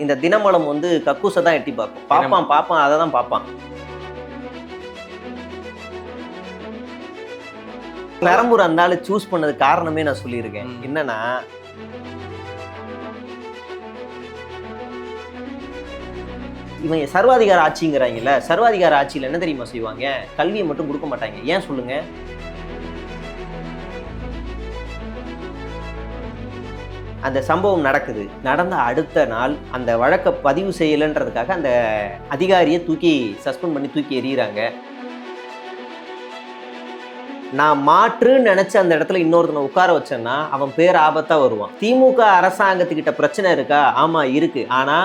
இந்த தினமலம் வந்து கக்கூசை தான் எட்டி பார்க்கும். பார்ப்பான் அதை தான் பார்ப்பான். பெரம்பூர் அந்த ஆளு சூஸ் பண்ணது காரணமே நான் சொல்லியிருக்கேன். என்னன்னா, இவங்க சர்வாதிகார ஆட்சிங்கிறாங்கல்ல, சர்வாதிகார ஆட்சியில் என்ன தெரியுமா செய்வாங்க? கல்வியை மட்டும் கொடுக்க மாட்டாங்க. ஏன் சொல்லுங்க? அந்த சம்பவம் நடக்குது. நடந்த அடுத்த நாள் அந்த வழக்கை பதிவு செய்யலைன்றதுக்காக அந்த அதிகாரியை சஸ்பெண்ட் பண்ணி தூக்கி எறிகிறாங்க. நான் மாற்றுன்னு நினைச்ச அந்த இடத்துல இன்னொருத்தனை உட்கார வச்சேன்னா அவன் பேர் ஆபத்தா வருவான். திமுக அரசாங்கத்துக்கிட்ட பிரச்சனை இருக்கா? ஆமா இருக்கு. ஆனா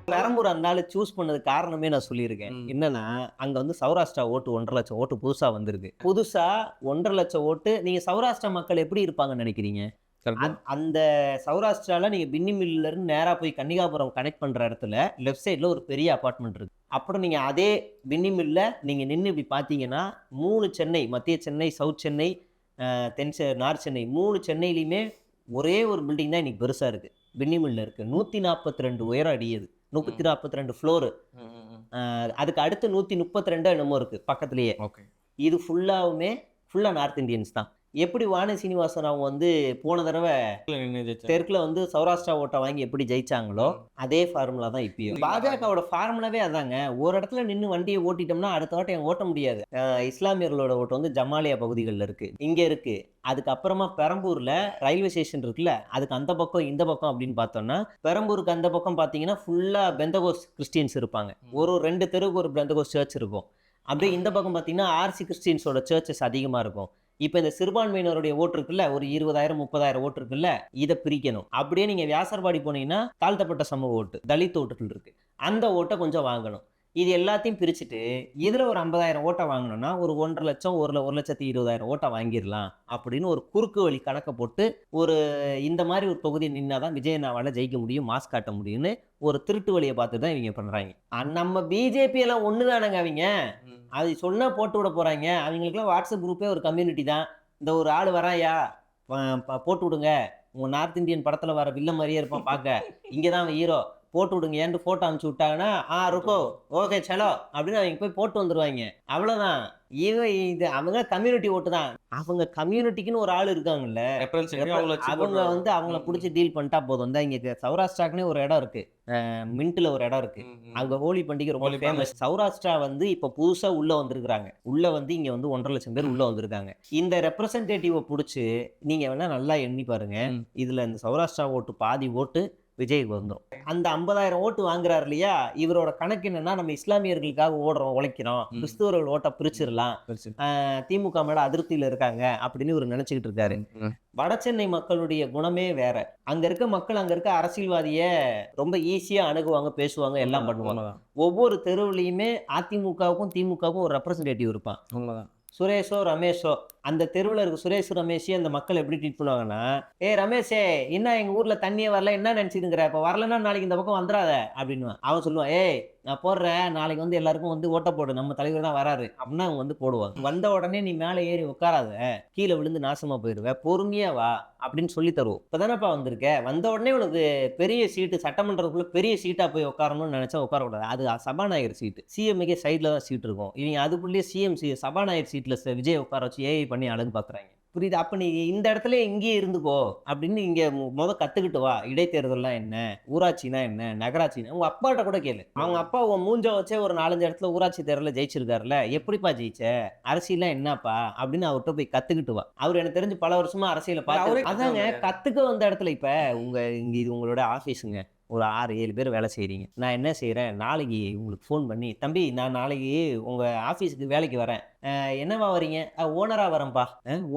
பெரம்பூர் அந்த நாள் சூஸ் பண்ணது காரணமே நான் சொல்லியிருக்கேன். என்னன்னா, அங்க வந்து சௌராஷ்டிரா ஓட்டு 1.5 லட்சம் ஓட்டு புதுசா வந்திருக்கு. புதுசா 1.5 லட்சம் ஓட்டு. நீங்க சௌராஷ்டிரா மக்கள் எப்படி இருப்பாங்கன்னு நினைக்கிறீங்க? அந்த சௌராஷ்டிரால நீங்க பின்னிமில்ல இருந்து நேரா போய் கன்னிகாபுரம் கனெக்ட் பண்ற இடத்துல லெஃப்ட் சைட்ல ஒரு பெரிய அபார்ட்மெண்ட் இருக்கு. அப்புறம் நீங்க அதே பின்னிமில்ல நீங்க நின்று இப்படி பாத்தீங்கன்னா 3 சென்னை, மத்திய சென்னை, சவுத் சென்னை, நார்த் சென்னை, 3 சென்னையிலுமே ஒரே ஒரு பில்டிங் தான் இன்னைக்கு பெருசா இருக்கு. பின்னிமில்ல இருக்கு. 142 உயரம் அடியுது. 142 ஃப்ளோரு. அதுக்கு அடுத்து 132 என்னமோ இருக்கு பக்கத்துலயே. இது ஃபுல்லா நார்த் இந்தியன்ஸ் தான். எப்படி வானதி சீனிவாசன் அவங்க வந்து போன தடவை தெற்குல வந்து சௌராஷ்டிரா ஓட்டை வாங்கி எப்படி ஜெயிச்சாங்களோ அதே ஃபார்முலா தான் இப்பயும். பாஜகவோட ஃபார்முலாவே அதாங்க. ஒரு இடத்துல நின்று வண்டியை ஓட்டிட்டோம்னா அடுத்த ஓட்டை ஓட்ட முடியாது. இஸ்லாமியர்களோட ஓட்டு வந்து ஜமாலியா பகுதிகளில் இருக்கு, இங்க இருக்கு. அதுக்கப்புறமா பெரம்பூர்ல ரயில்வே ஸ்டேஷன் இருக்குல்ல, அதுக்கு அந்த பக்கம் இந்த பக்கம் அப்படின்னு பார்த்தோம்னா, பெரம்பூருக்கு அந்த பக்கம் பார்த்தீங்கன்னா ஃபுல்லா பெந்தகோஸ் கிறிஸ்டியன்ஸ் இருப்பாங்க. ஒரு 2 தெருவுக்கு ஒரு பெந்தகோஸ் சர்ச் இருக்கும். அப்படியே இந்த பக்கம் பார்த்தீங்கன்னா ஆர்சி கிறிஸ்டியன்ஸோட சர்ச்சஸ் அதிகமா இருக்கும். இப்போ இந்த சிறுபான்மையினருடைய ஓட்டு இருக்குல்ல, ஒரு 20,000 30,000 ஓட்டு இருக்குல்ல, இதை பிரிக்கணும். அப்படியே நீங்க வியாசர்பாடி போனீங்கன்னா தாழ்த்தப்பட்ட சமூக ஓட்டு, தலித் ஓட்டுகள் இருக்கு, அந்த ஓட்டை கொஞ்சம் வாங்கணும். இது எல்லாத்தையும் பிரிச்சுட்டு இதுல ஒரு 50,000 ஓட்டை வாங்கணும்னா ஒரு 1.5 லட்சம் 1,20,000 ஓட்டை வாங்கிடலாம் அப்படின்னு ஒரு குறுக்கு வழி கணக்கை போட்டு இந்த மாதிரி ஒரு தொகுதி நின்னாதான் விஜயனாவால ஜெயிக்க முடியும், மாஸ் காட்ட முடியும்னு ஒரு திருட்டு வழியை பார்த்து தான் இவங்க பண்றாங்க. நம்ம பிஜேபி எல்லாம் ஒண்ணுதானங்க. அவங்க அது சொன்னா போட்டு விட போறாங்க. அவங்களுக்குலாம் வாட்ஸ்அப் குரூப்பே ஒரு கம்யூனிட்டி தான். இந்த ஒரு ஆள் வராயா போட்டு விடுங்க, உங்க நார்த் இந்தியன் படத்துல வர வில்ல மாதிரியே இருப்பான் பார்க்க, இங்கதான் ஹீரோ, போட்டு விடுங்க ஏன்ட்டு போட்டோ அனுப்பிச்சு விட்டாங்கன்னா ருக்கோ ஓகே சலோ அப்படின்னு அவங்க போய் போட்டு வந்துருவாங்க. அவ்வளவுதான். இது அவங்க கம்யூனிட்டி ஓட்டு தான். அவங்க கம்யூனிட்டிக்குன்னு ஒரு ஆள் இருக்காங்கல்ல, அவங்க வந்து அவங்கள பிடிச்சி டீல் பண்ணிட்டா போதும். தான் இங்க சௌராஷ்டிராக்குன்னே ஒரு இடம் இருக்கு, மின்ட்ல ஒரு இடம் இருக்கு. அங்க ஹோலி பண்டிகை ரொம்ப ஃபேமஸ். சௌராஷ்டிரா வந்து இப்ப புதுசா உள்ள வந்திருக்காங்க. உள்ள வந்து இங்க வந்து 1.5 லட்சம் பேர் உள்ள வந்திருக்காங்க. இந்த ரெப்ரசன்டேட்டிவ பிடிச்சி நீங்க வேணா நல்லா எண்ணி பாருங்க. இதுல இந்த சௌராஷ்டிரா ஓட்டு பாதி ஓட்டு விஜய்க்கு வந்துடும். அந்த 50,000 ஓட்டு வாங்குறாரு இல்லையா, இவரோட கணக்கு என்னன்னா, நம்ம இஸ்லாமியர்களுக்காக உழைக்கிறோம், கிறிஸ்துவர்கள் ஓட்ட பிரிச்சிடலாம், திமுக மேல அதிருப்தியில இருக்காங்க அப்படின்னு இவர் நினைச்சுக்கிட்டு இருக்காரு. வட சென்னை மக்களுடைய குணமே வேற. அங்க இருக்க மக்கள் அங்க இருக்க அரசியல்வாதிய ரொம்ப ஈஸியா அணுகுவாங்க, பேசுவாங்க, எல்லாம் பண்ணுவாங்க. ஒவ்வொரு தெருவுலையுமே அதிமுகவுக்கும் திமுகவுக்கும் ஒரு ரெப்ரசன்டேட்டிவ் இருப்பான். சுரேஷோ ரமேஷோ, அந்த தெருவில் இருக்க சுரேஷ் ரமேஷையும் அந்த மக்கள் எப்படி ட்ரீட் பண்ணுவாங்கன்னா, ரமேஷே என்ன எங்கள் ஊரில் தண்ணியே வரல, என்ன நினச்சிருங்கிற, இப்போ வரலன்னா நாளைக்கு இந்த பக்கம் வந்துடாத அப்படின்னு அவன் சொல்லுவான். நான் போடுறேன், நாளைக்கு வந்து எல்லாருக்கும் வந்து ஓட்ட போடு, நம்ம தலைவர் தான் வராரு அப்படின்னா அவங்க வந்து போடுவாங்க. வந்த உடனே நீ மேலே ஏறி உட்காராத, கீழே விழுந்து நாசமா போயிடுவேன், பொறுமையா வா அப்படின்னு சொல்லி தருவோம். இப்பதானப்பா வந்திருக்க, வந்த உடனே உனக்கு பெரிய சீட்டு, சட்டமன்றத்துக்குள்ள பெரிய சீட்டா போய் உட்காரணும்னு நினைச்சா உட்காரக்கூடாது. அது சபாநாயகர் சீட்டு. சிஎம்கே சைட்ல தான் சீட் இருக்கும். இவங்க அதுக்குள்ளேயே சிஎம் சபாநாயகர் சீட்ல விஜய் உட்கார வச்சு ஏஐ பண்ணி அழகு பாக்குறாங்க. புரியுது? அப்ப நீ இந்த இடத்துல இங்கேயே இருந்துக்கோ அப்படின்னு இங்க கத்துக்கிட்டு வா. இடைத்தேர்தல்லாம் என்ன, ஊராட்சினா என்ன, நகராட்சினா உங்க அப்பாட்ட கூட கேளு. அவங்க அப்பா உன் மூஞ்ச வச்சே ஒரு 4-5 இடத்துல ஊராட்சி தேர்தல ஜெயிச்சிருக்காருல்ல, எப்படிப்பா ஜெயிச்ச, அரசியல்லாம் என்னப்பா அப்படின்னு அவர்கிட்ட போய் கத்துக்கிட்டு வா. அவர் எனக்கு தெரிஞ்சு பல வருஷமா அரசியல பார்த்து அதாங்க கத்துக்க வந்த இடத்துல. இப்ப இது உங்களோட ஆபீஸுங்க, ஒரு 6-7 பேர் வேலை செய்கிறீங்க. நான் என்ன செய்கிறேன், நாளைக்கு உங்களுக்கு ஃபோன் பண்ணி, தம்பி நான் நாளைக்கு உங்கள் ஆஃபீஸுக்கு வேலைக்கு வரேன், என்னவா வரீங்க, ஓனராக வரேன்ப்பா,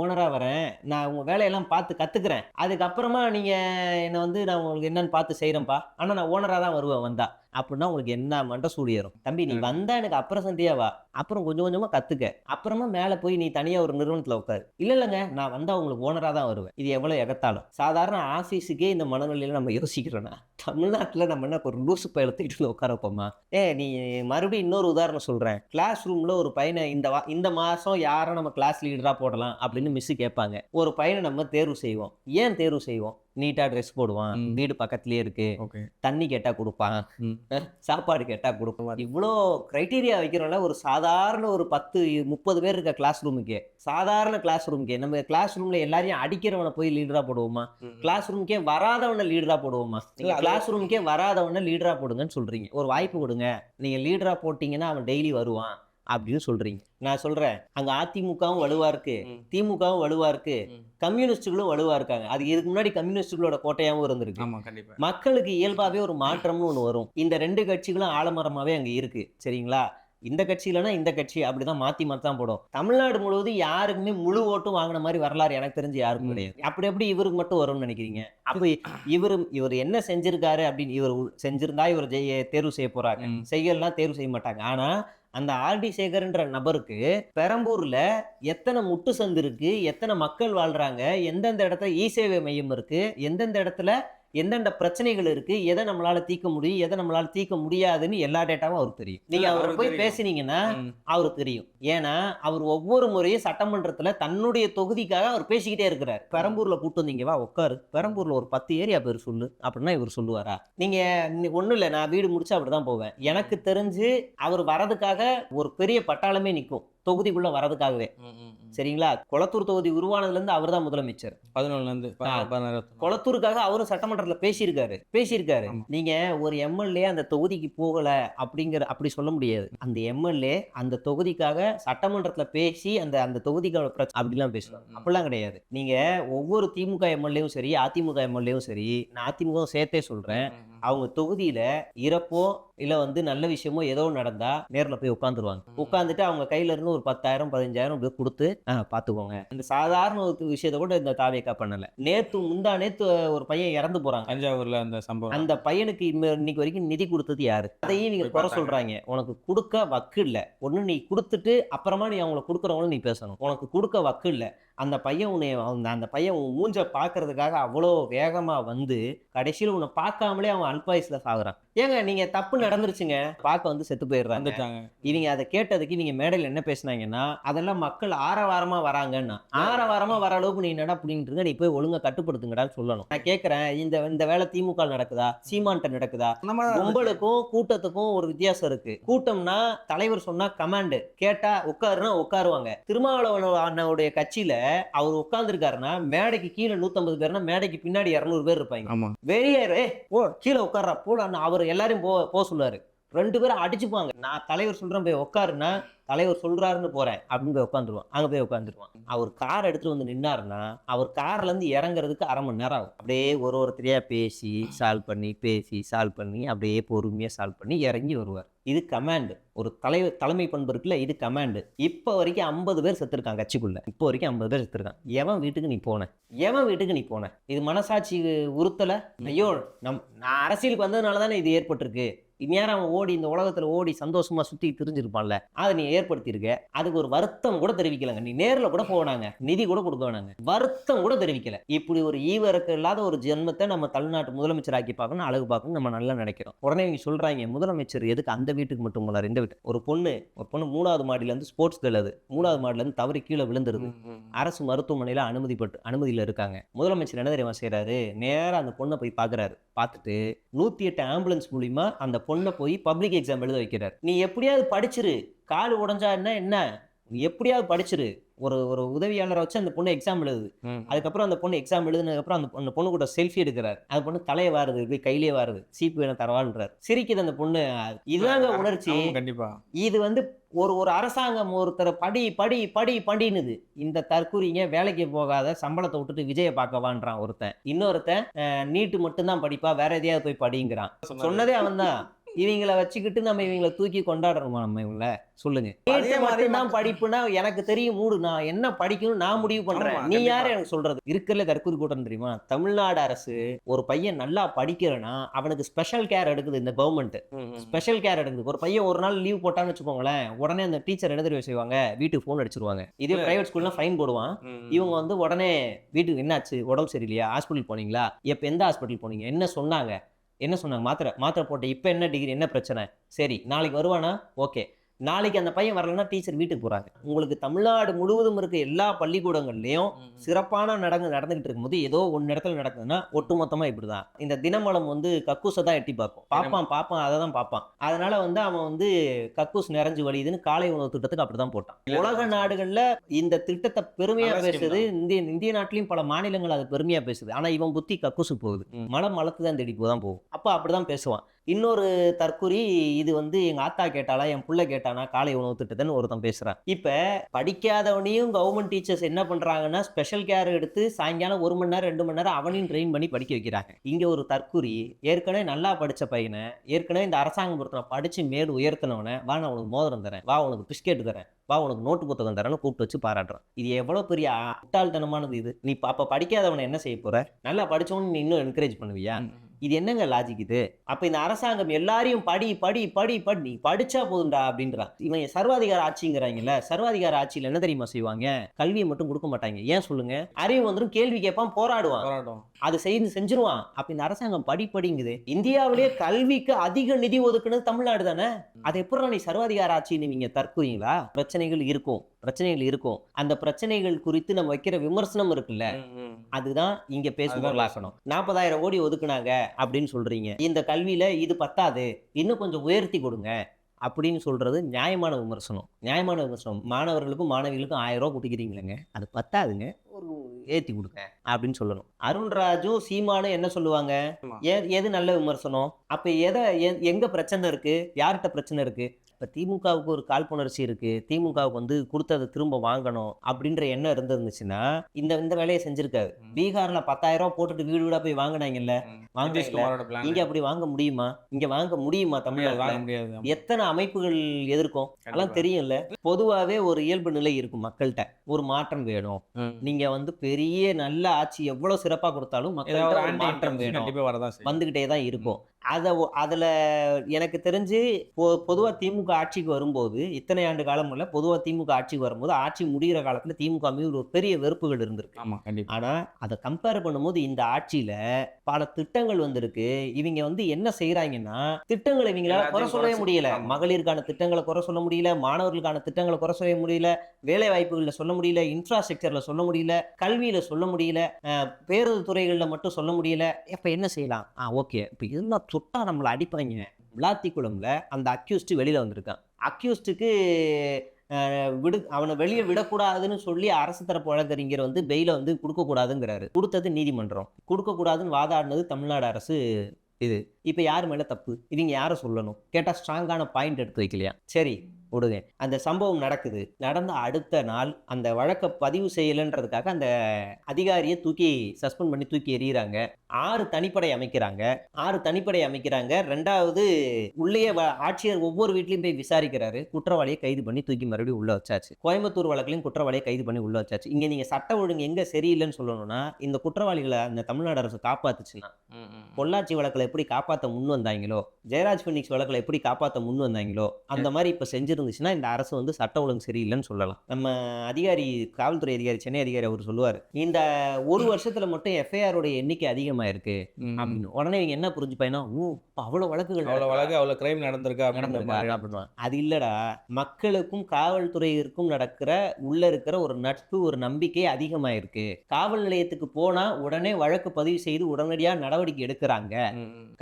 ஓனராக வரேன், நான் உங்கள் வேலையெல்லாம் பார்த்து கற்றுக்குறேன், அதுக்கப்புறமா நீங்கள் என்னை வந்து நான் உங்களுக்கு என்னன்னு பார்த்து செய்கிறேன்ப்பா, ஆனால் நான் ஓனராக தான் வருவேன் வந்தா அப்படின்னா உங்களுக்கு என்ன மண்டை சூடியரும். தம்பி நீ வந்தா எனக்கு அப்புறம் சந்தியா வா, அப்புறம் கொஞ்சம் கொஞ்சமா கத்துக்க, அப்புறமா மேல போய் நீ தனியா ஒரு நிறுவனத்துல உட்காரு. இல்லங்க நான் வந்தா உங்களுக்கு ஓனரா தான் வருவேன். இது எவ்வளவு எகத்தாலும். சாதாரண ஆபீஸுக்கே இந்த மனநிலையில நம்ம யோசிக்கிறோம்னா, தமிழ்நாட்டுல நம்ம என்ன ஒரு லூசு பயல தூக்கிட்டு உட்கார வைப்போமா? நீ மறுபடியும் இன்னொரு உதாரணம் சொல்றேன். கிளாஸ் ரூம்ல ஒரு பையனை இந்த மாசம் யாரை நம்ம கிளாஸ் லீடரா போடலாம் அப்படின்னு மிஸ் கேட்பாங்க. ஒரு பையனை நம்ம தேர்வு செய்வோம். ஏன் தேர்வு செய்வோம்? நீட்டா ட்ரெஸ் போடுவான், வீடு பக்கத்துலயே இருக்கு, தண்ணி கேட்டா கொடுப்பான், சாப்பாடு கேட்டா கொடுப்பான். இவ்வளோ கிரைட்டீரியா வைக்கிறோம்ல. ஒரு சாதாரண ஒரு 10-30 பேர் இருக்க கிளாஸ் ரூமுக்கே, சாதாரண கிளாஸ் ரூமுக்கே நம்ம கிளாஸ் ரூம்ல எல்லாரையும் அடிக்கிறவனை போய் லீடரா போடுவோமா? கிளாஸ் ரூமுக்கே வராதவனை லீடரா போடுவோமா? கிளாஸ் ரூமுக்கே வராதவனை லீடரா போடுங்கன்னு சொல்றீங்க. ஒரு வாய்ப்பு கொடுங்க, நீங்க லீடரா போட்டீங்கன்னா அவன் டெய்லி வருவான் அப்படின்னு சொல்றீங்க. நான் சொல்றேன், அங்க அதிமுகவும் வலுவா இருக்கு, திமுகவும் வலுவா இருக்கு, கம்யூனிஸ்டுகளும் வலுவா இருக்காங்க. அது இதுக்கு முன்னாடி கம்யூனிஸ்டுகளோட கோட்டையாவும் இருந்திருக்கு. மக்களுக்கு இயல்பாவே ஒரு மாற்றம்னு ஒண்ணு வரும். இந்த 2 கட்சிகளும் ஆலமரமாவே அங்க இருக்கு. சரிங்களா? இந்த கட்சி இல்லைன்னா இந்த கட்சி, அப்படிதான் மாத்தி தான் போடும். தமிழ்நாடு முழுவதும் யாருக்குமே முழு ஓட்டும் வாங்கின மாதிரி வரலாறு எனக்கு தெரிஞ்சு யாருக்கும் கிடையாது. அப்படி எப்படி இவருக்கு மட்டும் வரும்னு நினைக்கிறீங்க? அப்ப இவர் என்ன செஞ்சிருக்காரு அப்படின்னு இவர் செஞ்சிருந்தா இவர் தேர்வு செய்ய போறாங்க, செய்யலாம் தேர்வு செய்ய மாட்டாங்க. ஆனா அந்த ஆர்டி சேகர்ன்ற நபருக்கு பெரம்பூர்ல எத்தனை முட்டு சந்து இருக்கு, எத்தனை மக்கள் வாழ்றாங்க, எந்தெந்த இடத்துல இ சேவை மையம் இருக்கு, எந்தெந்த இடத்துல எந்தெந்த பிரச்சனைகள் இருக்கு, எதை நம்மளால தீர்க்க முடியும், எதை நம்மளால தீர்க்க முடியாதுன்னு எல்லா டேட்டாவும் அவருக்கு தெரியும். நீங்க அவரை போய் பேசினீங்கன்னா அவருக்கு தெரியும். ஏன்னா அவர் ஒவ்வொரு முறையும் சட்டமன்றத்துல தன்னுடைய தொகுதிக்காக அவர் பேசிக்கிட்டே இருக்கிறார். பெரம்பூர்ல கூட்டு வந்தீங்க, வா உட்காரு, பெரம்பூர்ல ஒரு 10 ஏரியா பேர் சொல்லு அப்படின்னா இவர் சொல்லுவாரா? நீங்க ஒண்ணும் இல்ல, நான் வீடு முடிச்சு அப்படிதான் போவேன். எனக்கு தெரிஞ்சு அவர் வரதுக்காக ஒரு பெரிய பட்டாளமே நிற்கும் தொகுதிக்குள்ள வரதுக்காகவே. சரிங்களா? கொளத்தூர் தொகுதி உருவானதுல இருந்து அவர் தான் முதலமைச்சர். 11 கொளத்தூருக்காக அவரும் சட்டமன்றத்துல பேசியிருக்காரு. நீங்க ஒரு எம்எல்ஏ அந்த தொகுதிக்கு போகல அப்படி சொல்ல முடியாது. அந்த எம்எல்ஏ அந்த தொகுதிக்காக சட்டமன்றத்துல பேசி அந்த தொகுதிக்கான பிரச்சனை அப்படிலாம் பேசுவாங்க. அப்படிலாம் கிடையாது. நீங்க ஒவ்வொரு திமுக எம்எல்ஏவும் சரி, அதிமுக எம்எல்ஏவும் சரி, நான் அதிமுக சேர்த்தே சொல்றேன், அவங்க தொகுதியில இறப்போ இல்ல நல்ல விஷயமோ ஏதோ நடந்தா நேர்ல போய் உட்காந்துட்டு அவங்க கையில இருந்து ஒரு 10,000-15,000 கொடுத்து பாத்துக்கோங்க. இந்த சாதாரண ஒரு விஷயத்த கூட இந்த தாவேக்கா பண்ணல. முந்தா நேத்து ஒரு பையன் இறந்து போறாங்க தஞ்சாவூர்ல. அந்த சம்பவம், அந்த பையனுக்கு இன்னைக்கு வரைக்கும் நிதி கொடுத்தது யாரு? அதையும் நீங்க குறை சொல்றாங்க. உனக்கு கொடுக்க வக்கு இல்ல. ஒண்ணு நீ கொடுத்துட்டு அப்புறமா நீ அவங்களை கொடுக்குறவங்களும் நீ பேசணும். உனக்கு கொடுக்க வக்கு இல்ல. அந்த பையன் அந்த பையன் உன் மூஞ்ச பாக்குறதுக்காக அவ்வளோ வேகமா வந்து கடைசியில் உன்னை பார்க்காமலே அவன் அல்பாயுஸ்ல சாகுறான். ஏங்க நீங்க தப்பு நடந்துருச்சுங்க, பார்க்க வந்து செத்து போயிடுறாங்க. இவங்க அதை கேட்டதுக்கு நீங்க மேடையில் என்ன பேசினாங்கன்னா, அதெல்லாம் மக்கள் ஆரவாரமா வராங்கன்னா, ஆரவாரமா வர அளவுக்கு நீ என்னடா அப்படின்ட்டு இருக்க, நீ போய் ஒழுங்கா கட்டுப்படுத்துங்கடான்னு சொல்லணும். நான் கேட்கறேன், இந்த வேலை திமுக நடக்குதா, சீமான்ட்ட நடக்குதா? கும்பலுக்கும் கூட்டத்துக்கும் ஒரு வித்தியாசம் இருக்கு. கூட்டம்னா தலைவர் சொன்னா கமாண்டு, கேட்டா உட்காருன்னா உட்காருவாங்க. திருமாவளவனுடைய கட்சியில அவர் உட்கார்ந்து இருக்காருன்னா மேடைக்கு கீழே 150 பேர்னா மேடைக்கு பின்னாடி 200 பேர் இருப்பாங்க. வெளியேறே ஓ கீழே உட்கார்றா போடான்னு அவர் எல்லாரையும் போ சொல்லுவாரு. 2 பேரும் அடிச்சுப்பாங்க. நான் தலைவர் சொல்றேன் போய் உட்காருன்னா, தலைவர் சொல்றாருன்னு போறேன் அப்படின்னு போய் உட்காந்துருவான். அங்க போய் உட்காந்துருவான். அவர் கார் எடுத்துட்டு வந்து நின்னாருன்னா அவர் கார்ல இருந்து இறங்குறதுக்கு 1/2 மணி நேரம் ஆகும். அப்படியே ஒருத்தரையா பேசி சால்வ் பண்ணி அப்படியே பொறுமையா சால்வ் பண்ணி இறங்கி வருவார். இது கமாண்ட். ஒரு தலைமை பண்பு இருக்குல்ல, இது கமாண்ட். இப்போ வரைக்கும் 50 பேர் செத்துருக்காங்க கட்சிக்குள்ள. இப்போ வரைக்கும் 50 பேர் செத்துருக்காங்க. எவன் வீட்டுக்கு நீ போன? இது மனசாட்சி உறுத்தல? ஐயோ நான் அரசியலுக்கு வந்ததுனால தானே இது ஏற்பட்டிருக்கு. இந்நேரம் அவன் இந்த உலகத்துல ஓடி சந்தோஷமா சுத்தி திரிஞ்சிருப்பான்ல, அதை நீ ஏற்படுத்தியிருக்க. அதுக்கு ஒரு வருத்தம் கூட தெரிவிக்கலங்க. நீ நேர்ல கூட போனாங்க, நிதி கூட கொடுக்க வேணாங்க, வருத்தம் கூட தெரிவிக்கல. இப்படி ஒரு ஈவரக்க இல்லாத ஒரு ஜென்மத்தை நம்ம தமிழ்நாட்டு முதலமைச்சர் ஆக்கி பார்க்கணும், அழகு பார்க்கணும் நம்ம நல்லா நினைக்கிறோம். உடனே நீங்க சொல்றாங்க முதலமைச்சர் எதுக்கு அந்த வீட்டுக்கு மட்டும் போனார், இந்த வீட்டு ஒரு பொண்ணு 3வது மாடியில இருந்து ஸ்போர்ட்ஸ் கேள், அது 3வது மாடியில இருந்து தவறி கீழே விழுந்துருது. அரசு மருத்துவமனையில அனுமதியில இருக்காங்க. முதலமைச்சர் என்ன தெரியுமா செய்யறாரு? நேரம் அந்த பொண்ணை போய் பாக்குறாரு. பார்த்துட்டு 108 ஆம்புலன்ஸ் மூலியமா அந்த பொண்ணை போய் பப்ளிக் எக்ஸாம் எழுத வைக்கிறார். நீ எப்படியாவது படிச்சிரு, கால் உடஞ்சா என்ன, நீ எப்படியாவது படிச்சிரு. ஒரு உதவியாளரை வச்சு அந்த பொண்ணு எக்ஸாம் எழுதுது. அதுக்கப்புறம் அந்த பொண்ணு எக்ஸாம் எழுதுனதுக்கு அப்புறம் அந்த பொண்ணு கூட செல்ஃபி எடுக்கிறார். அந்த பொண்ணு தலையை வாருது, இப்படி கையிலே வாருது, சீப்பு வேணும் தரவான்றார். சிரிக்குது அந்த பொண்ணு. இதுதாங்க உணர்ச்சி. கண்டிப்பா இது ஒரு அரசாங்கம் ஒருத்தரை படினுது. இந்த தற்கூறிங்க வேலைக்கு போகாத சம்பளத்தை விட்டுட்டு விஜயை பார்க்கவான்றான் ஒருத்தன். இன்னொருத்தன் நீட்டு மட்டும்தான் படிப்பா, வேற எதையாவது போய் படிங்கிறான். சொன்னதே அவன் தான். இவங்கள வச்சுக்கிட்டு நம்ம இவங்கள தூக்கி கொண்டாடணுமா நம்ம இவங்கள? சொல்லுங்க. அதே மாதிரி மட்டும்தான் படிப்புனா எனக்கு தெரியும் மூடு, நான் என்ன படிக்கணும் நான் முடிவு பண்றேன். ஆமா, நீ கண்டிப்பா. யாரு எனக்கு சொல்றது? இருக்கிறதுல தற்கூரி கூட்டம் தெரியுமா? தமிழ்நாடு அரசு ஒரு பையன் நல்லா படிக்கிறனா அவனுக்கு ஸ்பெஷல் கேர் எடுக்குது இந்த கவர்மெண்ட். ஸ்பெஷல் கேர் எடுக்குது. ஒரு பையன் ஒரு நாள் லீவ் போட்டான்னு வச்சுக்கோங்களேன், உடனே அந்த டீச்சர் என்ன தெரியுமா செய்வாங்க? வீட்டுக்கு ஃபோன் அடிச்சிருவாங்க. இதே பிரைவேட் ஸ்கூல்னா ஃபைன் போடுவான். இவங்க வந்து உடனே வீட்டுக்கு என்னாச்சு, உடம்பு சரியில்லையா, ஹாஸ்பிட்டல் போனீங்களா, எப்ப எந்த ஹாஸ்பிட்டல் போனீங்க, என்ன சொன்னாங்க, மாத்திரை போட்டேன், இப்போ என்ன டிகிரி, என்ன பிரச்சனை, சரி நாளைக்கு வருவானா, ஓகே. நாளைக்கு அந்த பையன் வரலன்னா டீச்சர் வீட்டுக்கு போறாங்க. உங்களுக்கு தமிழ்நாடு முழுவதும் இருக்க எல்லா பள்ளிக்கூடங்கள்லயும் சிறப்பான நடந்துகிட்டு இருக்கும்போது ஏதோ ஒன்னு இடத்துல நடக்குதுன்னா ஒட்டுமொத்தமா இப்படிதான். இந்த தினமலம் வந்து கக்கூசை தான் எட்டி பார்ப்பான் அதை தான் பார்ப்பான். அதனால வந்து அவன் வந்து கக்கூஸ் நிறைஞ்சு வலியுதுன்னு காலை உணவு திட்டத்துக்கு அப்படிதான் போட்டான். உலக நாடுகள்ல இந்த திட்டத்தை பெருமையா பேசுது. இந்திய நாட்டிலையும் பல மாநிலங்கள் அது பெருமையா பேசுது. ஆனா இவன் புத்தி கக்கூசு போகுது. மலத்து தான் தேடி தான் போகும். அப்ப அப்படிதான் பேசுவான். இன்னொரு தற்குறி, இது வந்து எங்க ஆத்தா கேட்டாலா, என் புள்ள கேட்டானா காலை உணவு திட்டத்தைன்னு ஒருத்தன் பேசுறான். இப்ப படிக்காதவனையும் கவர்மெண்ட் டீச்சர்ஸ் என்ன பண்றாங்கன்னா ஸ்பெஷல் கேர் எடுத்து சாயங்காலம் 1 மணி நேரம் 2 மணி நேரம் அவனையும் ட்ரெயின் பண்ணி படிக்க வைக்கிறாங்க. இங்க ஒரு தற்குறி ஏற்கனவே நல்லா படிச்ச பையனை, ஏற்கனவே இந்த அரசாங்கம் பொறுத்தன படிச்சு மேடு உயர்த்தினவனை, வா நான் உனக்கு மோதிரம் தரேன், வா உனக்கு பிஸ்கெட் தரேன், வா உனக்கு நோட்டு புத்தகம் தரேன்னு கூப்பிட்டு வச்சு பாராட்டுறான். இது எவ்வளவு பெரிய முட்டாள்தனமானது இது. நீ அப்ப படிக்காதவனை என்ன செய்ய போற? நல்லா படிச்சவனு நீ இன்னும் என்கரேஜ் பண்ணுவியா? இது என்னங்க லாஜிக் இது? அப்ப இந்த அரசாங்கம் எல்லாரையும் படி படி படி படி, நீ படிச்சா போதுண்டா அப்படின்றான். இவன் சர்வாதிகார ஆட்சிங்கிறாங்கல்ல, சர்வாதிகார ஆட்சியில என்ன தெரியுமா செய்வாங்க? கல்வியை மட்டும் கொடுக்க மாட்டாங்க. ஏன் சொல்லுங்க? அறிவு வந்துடும், கேள்வி கேட்பான், போராடுவான், அது செஞ்சிருவான். அப்ப இந்த அரசாங்கம் படிங்குது. இந்தியாவிலேயே கல்விக்கு அதிக நிதி ஒதுக்குனது தமிழ்நாடு தானே. அதை எப்படி நீ சர்வாதிகார ஆட்சின்னு நீங்க தற்கூறீங்களா? பிரச்சனைகள் இருக்கும். அந்த பிரச்சனைகள் குறித்து நம்ம வைக்கிற விமர்சனம் இருக்குல்ல, அதுதான் இங்க பேசுவாக்கணும். 40,000 கோடி ஒதுக்குனாங்க அப்படின்னு சொல்றீங்க. இந்த கல்வியில இது பத்தாது, இன்னும் கொஞ்சம் உயர்த்தி கொடுங்க அப்படின்னு சொல்றது நியாயமான விமர்சனம். மாணவர்களுக்கும் மாணவிகளுக்கும் 1000 ரூபாய் கொடுக்கிறீங்களேங்க, அது பத்தாதுங்க, ஒரு ஏத்தி கொடுங்க அப்படின்னு சொல்லணும். அருண்ராஜும் சீமானும் என்ன சொல்லுவாங்க? எது நல்ல விமர்சனம்? அப்ப எங்க பிரச்சனை இருக்கு? யார்கிட்ட பிரச்சனை இருக்கு? இப்போ திமுகவுக்கு ஒரு காழ்ப்புணர்ச்சி இருக்கு, திமுகவுக்கு வந்து கொடுத்ததை திரும்ப வாங்கணும் அப்படின்ற எண்ணம் இருந்துச்சுன்னா இந்த வேலையை செஞ்சிருக்காரு. பீகார்ல 10,000 ரூபாய் போட்டுட்டு வீடு வீடா போய் வாங்கினாங்கல்ல, இங்க அப்படி வாங்க முடியுமா? தமிழ்நாட்டில் எத்தனை அமைப்புகள் எதிர்க்கும், அதெல்லாம் தெரியும்ல. பொதுவாவே ஒரு இயல்பு நிலை இருக்கும் மக்கள்கிட்ட, ஒரு மாற்றம் வேணும். நீங்க வந்து பெரிய நல்ல ஆட்சி எவ்வளவு சிறப்பா கொடுத்தாலும் மக்கள்கிட்ட ஒரு மாற்றம் வேணும், வந்துகிட்டே தான் இருக்கும். அதுல எனக்கு தெரிஞ்சு பொதுவா திமுக ஆட்சிக்கு வரும்போது, இத்தனை ஆண்டு காலம் இல்ல, பொதுவா திமுக ஆட்சிக்கு வரும்போது ஆட்சி முடிகிற காலத்துல திமுக மீது ஒரு பெரிய வெறுப்புகள் இருந்திருக்கு. ஆனா அதை கம்பேர் பண்ணும்போது இந்த ஆட்சியில பல திட்டங்கள் வந்திருக்கு. இவங்க வந்து என்ன செய்யறாங்கன்னா, திட்டங்களை இவங்களால குறை சொல்லவே முடியல. மகளிருக்கான திட்டங்களை குறை சொல்ல முடியல, மாணவர்களுக்கான திட்டங்களை குறை சொல்ல முடியல, வேலை வாய்ப்புகள்ல சொல்ல முடியல, இன்ஃப்ராஸ்ட்ரக்சர்ல சொல்ல முடியல, கல்வியில சொல்ல முடியல, பேருந்து துறைகள்ல மட்டும் சொல்ல முடியல. இப்ப என்ன செய்யலாம்? ஓகே, இப்ப இதெல்லாம் சுட்டா நம்மளை அடிப்பாங்க. விளாத்திக்குளம்ல அந்த அக்யூஸ்ட் வெளியில வந்திருக்கான். அக்யூஸ்டுக்கு அவனை வெளியே விடக்கூடாதுன்னு சொல்லி அரசு தரப்பு வழக்கறிஞர் வந்து பெயில வந்து கொடுக்க கூடாதுங்கிறாரு. கொடுத்தது நீதிமன்றம். கொடுக்க கூடாதுன்னு வாதாடினது தமிழ்நாடு அரசு. இது இப்ப யாரு மேல தப்பு? இவங்க யார சொல்லணும் கேட்டா ஸ்ட்ராங்கான பாயிண்ட் எடுத்து வைக்கலையா? சரி விடுங்க. அந்த சம்பவம் நடந்த அடுத்த நாள் அந்த வழக்கை பதிவு செய்யலைன்றதுக்காக அந்த அதிகாரியை சஸ்பெண்ட் பண்ணி தூக்கி எறிகிறாங்க. 6 தனிப்படை அமைக்கிறாங்க. 2வது உள்ளே ஆட்சியர் ஒவ்வொரு வீட்லையும் போய் விசாரிக்கிறாரு. குற்றவாளியை கைது பண்ணி தூக்கி மறுபடியும் உள்ள வச்சாச்சு. கோயம்புத்தூர் வழக்கிலையும் குற்றவாளியை கைது பண்ணி உள்ள வச்சாச்சு. இங்க நீங்க சட்ட ஒழுங்கு எங்க சரியில்லைன்னு சொல்லணும்னா, இந்த குற்றவாளிகளை அந்த தமிழ்நாடு அரசு காப்பாத்துச்சுன்னா, பொள்ளாச்சி வழக்கில் எப்படி காப்பாற்ற முன் வந்தாங்களோ, ஜெயராஜ் பினிக்ஸ் வழக்கில் எப்படி காப்பாற்ற முன் வந்தாங்களோ, அந்த மாதிரி இப்ப செஞ்சிருந்துச்சுன்னா இந்த அரசு வந்து சட்ட ஒழுங்கு சரியில்லைன்னு சொல்லலாம். நம்ம காவல்துறை அதிகாரி, சென்னை அதிகாரி அவர் சொல்லுவாரு, இந்த 1 வருஷத்துல மட்டும் எஃப்ஐஆர் உடைய எண்ணிக்கை அதிகமாயிருக்கு அப்படின்னு. உடனே இவங்க என்ன புரிஞ்சுப்பாங்கன்னா, அவ்வளவு வழக்குகள், அவ்வளவு கிரைம் நடந்திருக்கு. அது இல்லடா, மக்களுக்கும் காவல்துறையிற்கும் உள்ள இருக்கிற ஒரு நட்பு, ஒரு நம்பிக்கை அதிகமாயிருக்கு. காவல் நிலையத்துக்கு போனா உடனே வழக்கு பதிவு செய்து உடனடியா நடவடிக்கை எடுக்கிறாங்க.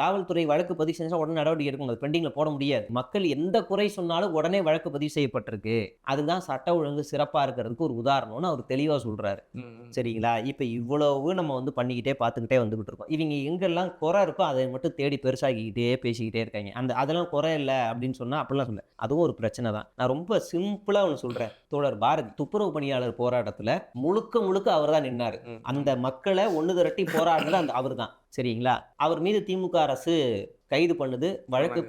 காவல்துறை வழக்கு பதிவு செஞ்சா உடனே நடவடிக்கை எடுக்கணும், பெண்டிங்ல போட முடியாது. மக்கள் எந்த குறை சொன்னாலும் உடனே வழக்கு பதிவு செய்யப்பட்டிருக்கு. அதுதான் சட்ட ஒழுங்கு சிறப்பா இருக்கிறதுக்கு ஒரு உதாரணம்னு அவர் தெளிவா சொல்றாரு. சரிங்களா? இப்ப இவ்வளவு நம்ம வந்து பண்ணிக்கிட்டே பார்த்துக்கிட்டே வந்துகிட்டு இருக்கோம். இவங்க எங்கெல்லாம் குறை இருக்கோ அதை மட்டும் தேடி பெருசாகிக்கிட்டே பேசிக்கிட்டே இருக்காங்க. அதெல்லாம் குறை இல்லை அப்படின்னு சொன்னா அப்படிலாம் சொல்ல, அதுவும் ஒரு பிரச்சனை தான். நான் ரொம்ப சிம்பிளா ஒன்று சொல்றேன். தோழர் பாரதி துப்புரவு பணியாளர் போராட்டத்துல முழுக்க அவர் தான் நின்னாரு. அந்த மக்களை ஒண்ணு திரட்டி போராடுறது அவர் தான். சரிங்களா? அவர் மீது திமுக அரசு கைது பண்ணுது, வழக்கு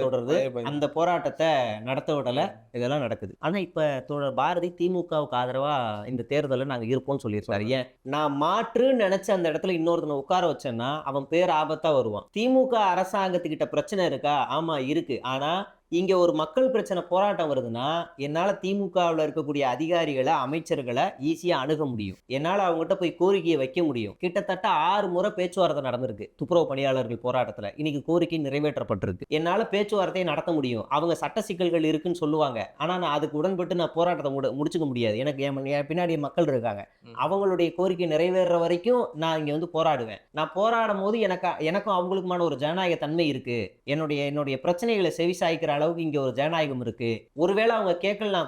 தொடருது, அந்த போராட்டத்தை நடத்த விடல, இதெல்லாம் நடக்குது. ஆனா இப்ப தோழர் பாரதி திமுகவுக்கு ஆதரவா இந்த தேர்தல்ல நாங்க இருப்போம்னு சொல்லியிருக்காரு. ஏன்? நான் மாற்றுன்னு நினைச்ச அந்த இடத்துல இன்னொருத்தனை உட்கார வச்சேன்னா அவன் பேர் ஆபத்தா வருவான். திமுக அரசாங்கத்துக்கிட்ட பிரச்சனை இருக்கா? ஆமா இருக்கு. ஆனா இங்க ஒரு மக்கள் பிரச்சனை போராட்டம் வருதுன்னா என்னால திமுகவில் இருக்கக்கூடிய அதிகாரிகளை, அமைச்சர்களை ஈஸியா அணுக முடியும். என்னால அவங்ககிட்ட போய் கோரிக்கையை வைக்க முடியும். கிட்டத்தட்ட 6 முறை பேச்சுவார்த்தை நடந்திருக்கு துப்புரவு பணியாளர்கள் போராட்டத்துல. இன்னைக்கு கோரிக்கை நிறைவேற்றப்பட்டிருக்கு. என்னால பேச்சுவார்த்தையை நடத்த முடியும். அவங்க சட்ட சிக்கல்கள் இருக்குன்னு சொல்லுவாங்க. ஆனா நான் அதுக்கு உடன்பட்டு நான் போராட்டத்தை முடிச்சுக்க முடியாது. எனக்கு என் பின்னாடி மக்கள் இருக்காங்க. அவங்களுடைய கோரிக்கை நிறைவேற வரைக்கும் நான் இங்க வந்து போராடுவேன். நான் போராடும் போது எனக்கும் அவங்களுக்குமான ஒரு ஜனநாயக தன்மை இருக்கு. என்னுடைய பிரச்சனைகளை செவிசாய்க்கிற அளவுக்கு இங்க ஒரு ஜனநாயகம் இருக்கு. ஒருவேளை அவங்க கேட்கலனா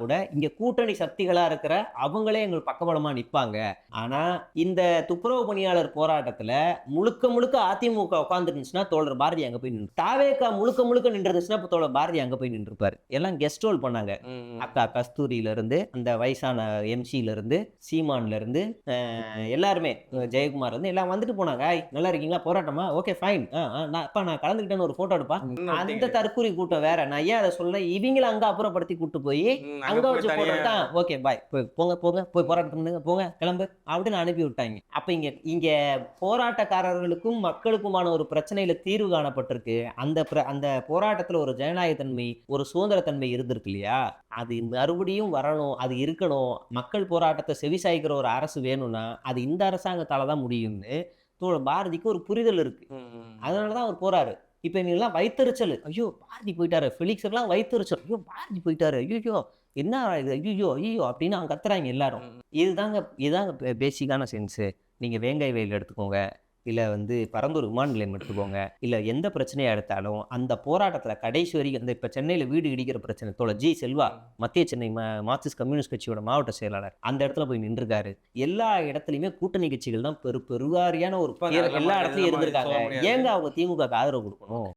கூட இங்க கூட்டணி சக்திகளா இருக்கிற அவங்களே எங்கள் பக்கபலமா நிப்பாங்க. ஆனா இந்த துப்புரவு பணியாளர் போராட்டத்துல முழுக்க அதிமுக உட்கார்ந்துருந்துச்சுன்னா தோழர் பாரதி அங்க போய் நின்று, தாவேகா முழுக்க நின்றுச்சுன்னா தோழர் பாரதி அங்க போய் நின்று இருப்பாரு. எல்லாம் கெஸ்ட் ரோல் பண்ணாங்க. அக்கா கஸ்தூரியில இருந்து, அந்த வயசான எம்சில இருந்து, சீமான்ல இருந்து, எல்லாருமே ஜெயக்குமார் இருந்து எல்லாம் வந்துட்டு போனாங்க. நல்லா இருக்கீங்களா? போராட்டமா? Okay fine. நான் கலந்துக்கிட்டேன்னு ஒரு போட்டோ எடுப்பா. அந்த தற்கூரி கூட்டம் வேற. நான் ஏன் அதை சொல்ல, இவங்கள அங்க அப்புறப்படுத்தி கூட்டு போய் அங்க வச்சு போட்டா ஓகே பாய், போங்க போய் போராட்டம் போங்க, கிளம்பு அப்படின்னு அனுப்பி விட்டாங்க. அப்ப இங்க போராட்டக்காரர்களுக்கும் மக்களுக்குமான ஒரு பிரச்சனையில தீர்வு காணப்பட்டிருக்கு. அந்த போராட்டத்துல ஒரு ஜனநாயக தன்மை, ஒரு சுதந்திர தன்மை இருந்திருக்கு இல்லையா? அது மறுபடியும் வரணும், அது இருக்கணும். மக்கள் போராட்டத்தை செவிசாய்க்கிற ஒரு அரசு வேணும்னா அது இந்த அரசாங்கத்தால தான் முடியும்னு பாரதிக்கு ஒரு புரிதல் இருக்கு. அதனாலதான் அவர் போறாரு. இப்ப நீங்களாம் வைத்தறிச்சல், ஐயோ பாரதி போயிட்டாரு, ஃபெலிக்ஸ் எல்லாம் வைத்தறிச்சல், ஐயோ பாரதி போயிட்டாரு, ஐயோ என்ன இது, ஐயோ அப்படின்னு அவங்க கத்துறாங்க எல்லாரும். இதுதாங்க பேசிக்கான சென்ஸ். நீங்க வேங்கை வயல் எடுத்துக்கோங்க, இல்ல வந்து பரந்தூர் விமான நிலையம் எடுத்துக்கோங்க, இல்ல எந்த பிரச்சனையா எடுத்தாலும் அந்த போராட்டத்துல கடைசி வரைக்கும், இந்த இப்ப சென்னையில வீடு இடிக்கிற பிரச்சனை, தோழர் ஜி செல்வா மத்திய சென்னை மார்க்சிஸ்ட் கம்யூனிஸ்ட் கட்சியோட மாவட்ட செயலாளர் அந்த இடத்துல போய் நின்றுருக்காரு. எல்லா இடத்துலயுமே கூட்டணி கட்சிகள் தான் பெருவாரியான ஒரு எல்லா இடத்துலயும் இருந்திருக்காங்க. ஏங்க அவங்க திமுக ஆதரவு கொடுக்கணும்?